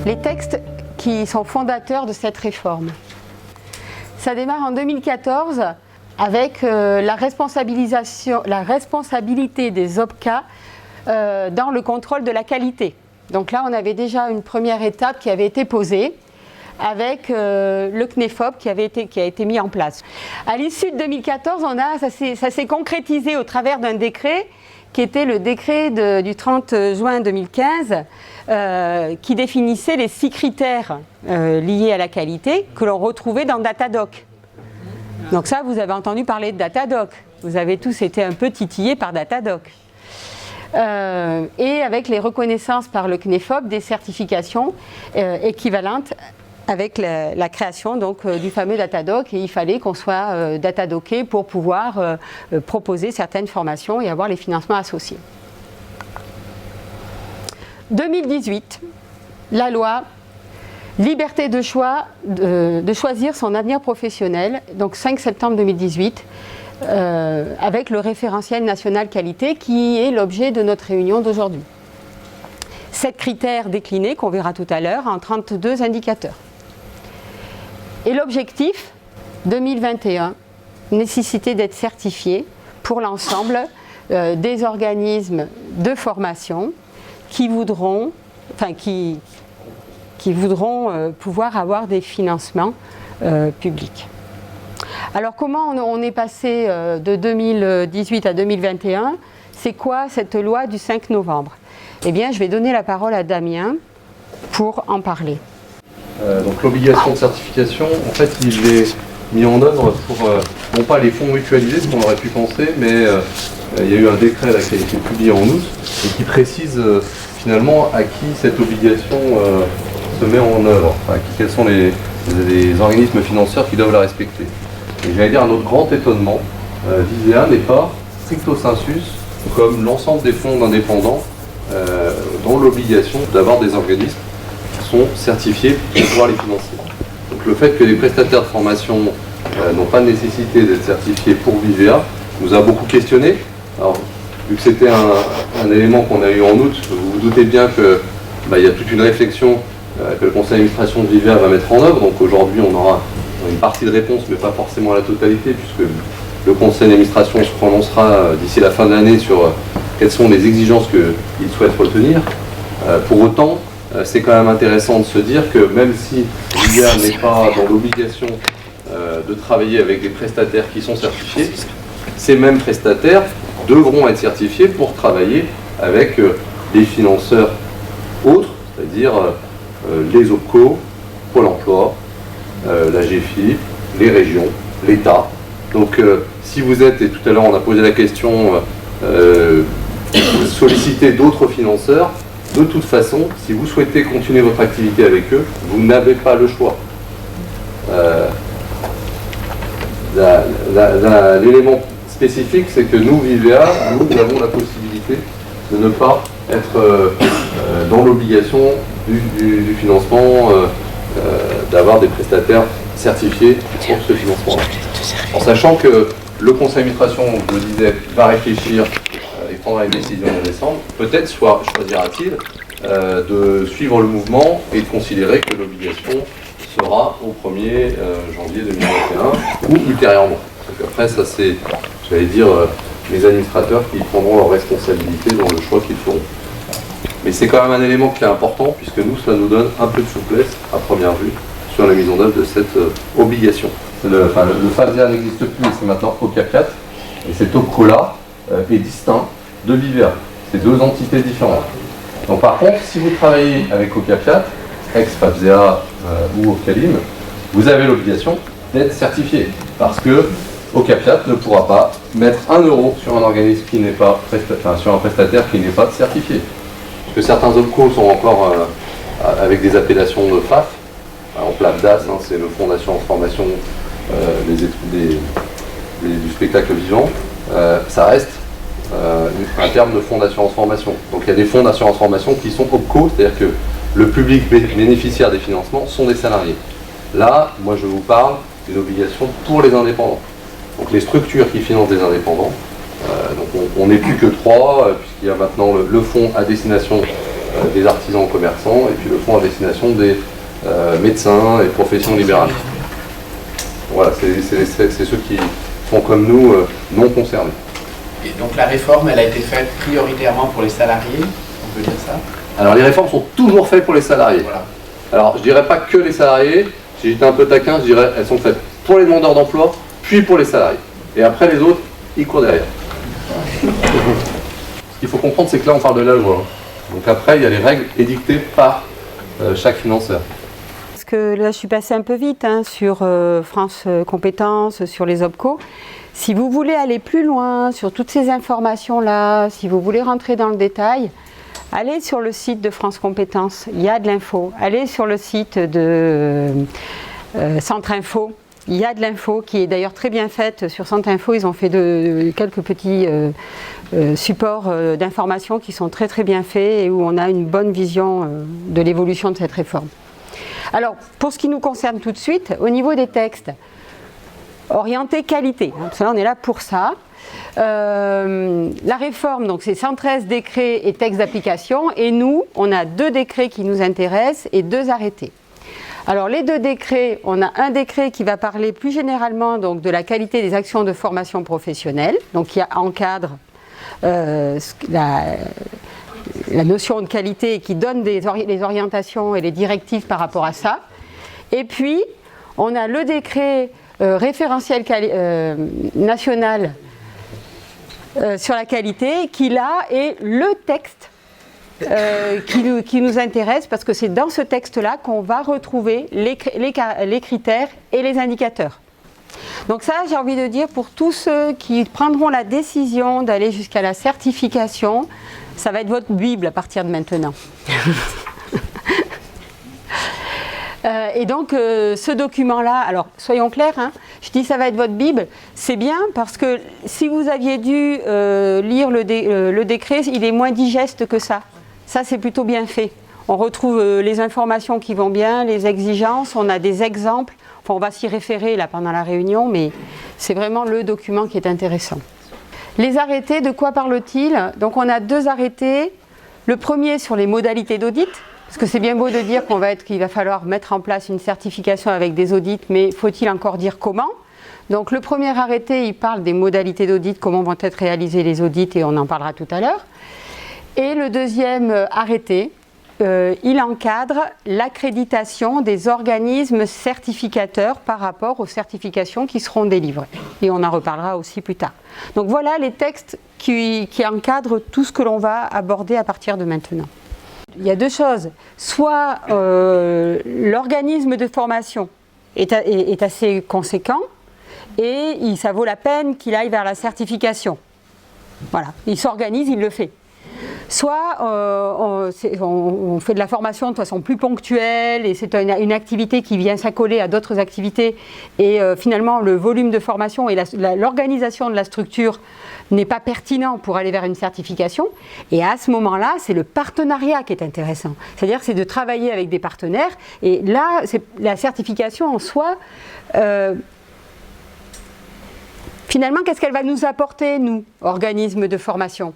Les textes qui sont fondateurs de cette réforme. Ça démarre en 2014 avec la responsabilité des OPCA dans le contrôle de la qualité. Donc là, on avait déjà une première étape qui avait été posée avec le CNEFOP qui a été mis en place. À l'issue de 2014, ça s'est concrétisé au travers d'un décret qui était le décret du 30 juin 2015 qui définissait les 6 critères liés à la qualité que l'on retrouvait dans Datadoc. Donc ça, vous avez entendu parler de Datadoc. Vous avez tous été un peu titillés par Datadoc. Et avec les reconnaissances par le CNEFOP des certifications équivalentes avec la création donc, du fameux Datadoc. Et il fallait qu'on soit datadocké pour pouvoir proposer certaines formations et avoir les financements associés. 2018, la loi liberté de choix, de choisir son avenir professionnel, donc 5 septembre 2018, avec le référentiel national qualité qui est l'objet de notre réunion d'aujourd'hui. 7 critères déclinés qu'on verra tout à l'heure en 32 indicateurs. Et l'objectif 2021, nécessité d'être certifié pour l'ensemble des organismes de formation qui voudront pouvoir avoir des financements publics. Alors comment on est passé de 2018 à 2021 ? C'est quoi cette loi du 5 novembre ? Eh bien, je vais donner la parole à Damien pour en parler. Donc l'obligation de certification, en fait, il est mis en œuvre pour, non pas les fonds mutualisés, ce qu'on aurait pu penser, mais il y a eu un décret là, qui a été publié en août et qui précise finalement à qui cette obligation se met en œuvre, enfin, quels sont les organismes financeurs qui doivent la respecter. Et j'allais dire, à notre grand étonnement, Vivea n'est pas stricto sensus comme l'ensemble des fonds indépendants dans l'obligation d'avoir des organismes qui sont certifiés pour pouvoir les financer. Donc le fait que les prestataires de formation n'ont pas nécessité d'être certifiés pour Vivea nous a beaucoup questionné. Alors, vu que c'était un élément qu'on a eu en août, vous vous doutez bien que il y a toute une réflexion que le conseil d'administration de Vivea va mettre en œuvre. Donc aujourd'hui, on aura une partie de réponse, mais pas forcément la totalité, puisque le conseil d'administration se prononcera d'ici la fin de l'année sur quelles sont les exigences qu'il souhaite retenir. Pour autant, c'est quand même intéressant de se dire que même si Vivea n'est pas dans l'obligation de travailler avec des prestataires qui sont certifiés, ces mêmes prestataires devront être certifiés pour travailler avec des financeurs autres, c'est-à-dire les OPCO, Pôle emploi, la GFIP, les régions, l'État. Donc si vous êtes, et tout à l'heure on a posé la question, solliciter d'autres financeurs, de toute façon, si vous souhaitez continuer votre activité avec eux, vous n'avez pas le choix. L'élément spécifique, c'est que nous, Vivea, nous avons la possibilité de ne pas être dans l'obligation du financement, d'avoir des prestataires certifiés pour ce financement. En sachant que le conseil d'administration, je le disais, va réfléchir et prendra une décision en décembre, peut-être choisira-t-il de suivre le mouvement et de considérer que l'obligation sera au 1er janvier 2021 ou ultérieurement. Donc après, ça c'est, j'allais dire, les administrateurs qui prendront leurs responsabilités dans le choix qu'ils feront. Mais c'est quand même un élément qui est important, puisque nous, cela nous donne un peu de souplesse, à première vue, sur la mise en œuvre de cette obligation. Le FASEA n'existe plus, c'est maintenant OCA4, et cet OPCO-là est distinct de Vivea. C'est 2 entités différentes. Donc par contre, si vous travaillez avec OCA4, ex-FASEA ou OCALIM, vous avez l'obligation d'être certifié, parce que OCA4 ne pourra pas mettre 1 euro sur un organisme qui n'est pas sur un prestataire qui n'est pas certifié. Parce que certains OPCO sont encore avec des appellations de FAF, en PLAFDAS, c'est le Fonds d'assurance formation du spectacle vivant, ça reste un terme de fonds d'assurance formation. Donc il y a des fonds d'assurance formation qui sont OPCO, c'est-à-dire que le public bénéficiaire des financements sont des salariés. Là, moi je vous parle d'une obligation pour les indépendants. Donc les structures qui financent des indépendants, donc on n'est plus que 3, puisqu'il y a maintenant le fonds à destination des artisans commerçants, et puis le fonds à destination des médecins et professions libérales. Voilà, c'est ceux qui sont comme nous non concernés. Et donc la réforme, elle a été faite prioritairement pour les salariés, on peut dire ça? Alors les réformes sont toujours faites pour les salariés. Voilà. Alors je dirais pas que les salariés, si j'étais un peu taquin, je dirais elles sont faites pour les demandeurs d'emploi, puis pour les salariés. Et après les autres, ils courent derrière. Ce qu'il faut comprendre, c'est que là on parle de la loi. Donc après, il y a les règles édictées par chaque financeur. Parce que là, je suis passée un peu vite sur France Compétences, sur les OPCO. Si vous voulez aller plus loin sur toutes ces informations-là, si vous voulez rentrer dans le détail, allez sur le site de France Compétences, il y a de l'info. Allez sur le site de Centre Info, il y a de l'info qui est d'ailleurs très bien faite. Sur Centre Info, ils ont fait quelques petits supports d'information qui sont très très bien faits et où on a une bonne vision de l'évolution de cette réforme. Alors, pour ce qui nous concerne tout de suite, au niveau des textes, orienté qualité, parce que là on est là pour ça. La réforme, donc c'est 113 décrets et textes d'application, et nous, on a 2 décrets qui nous intéressent et 2 arrêtés. Alors les 2 décrets, on a un décret qui va parler plus généralement donc, de la qualité des actions de formation professionnelle, donc qui encadre la notion de qualité et qui donne les orientations et les directives par rapport à ça. Et puis, on a le décret référentiel national sur la qualité, qui là est le texte qui nous intéresse, parce que c'est dans ce texte-là qu'on va retrouver les critères et les indicateurs. Donc ça, j'ai envie de dire, pour tous ceux qui prendront la décision d'aller jusqu'à la certification, ça va être votre Bible à partir de maintenant. Et donc ce document-là, alors soyons clairs, je dis ça va être votre Bible, c'est bien parce que si vous aviez dû lire le décret, il est moins digeste que ça. Ça c'est plutôt bien fait. On retrouve les informations qui vont bien, les exigences, on a des exemples, enfin on va s'y référer là pendant la réunion, mais c'est vraiment le document qui est intéressant. Les arrêtés, de quoi parle-t-il? Donc on a 2 arrêtés, le premier sur les modalités d'audit. Parce que c'est bien beau de dire qu'il va falloir mettre en place une certification avec des audits, mais faut-il encore dire comment? Donc le premier arrêté, il parle des modalités d'audit, comment vont être réalisés les audits, et on en parlera tout à l'heure. Et le deuxième arrêté, il encadre l'accréditation des organismes certificateurs par rapport aux certifications qui seront délivrées. Et on en reparlera aussi plus tard. Donc voilà les textes qui encadrent tout ce que l'on va aborder à partir de maintenant. Il y a 2 choses. Soit l'organisme de formation est assez conséquent et ça vaut la peine qu'il aille vers la certification. Voilà, il s'organise, il le fait. Soit on fait de la formation de façon plus ponctuelle et c'est une activité qui vient s'accoler à d'autres activités et finalement le volume de formation et l'organisation de la structure n'est pas pertinent pour aller vers une certification. Et à ce moment-là, c'est le partenariat qui est intéressant. C'est-à-dire c'est de travailler avec des partenaires et là, la certification en soi, finalement, qu'est-ce qu'elle va nous apporter, nous, organismes de formation ?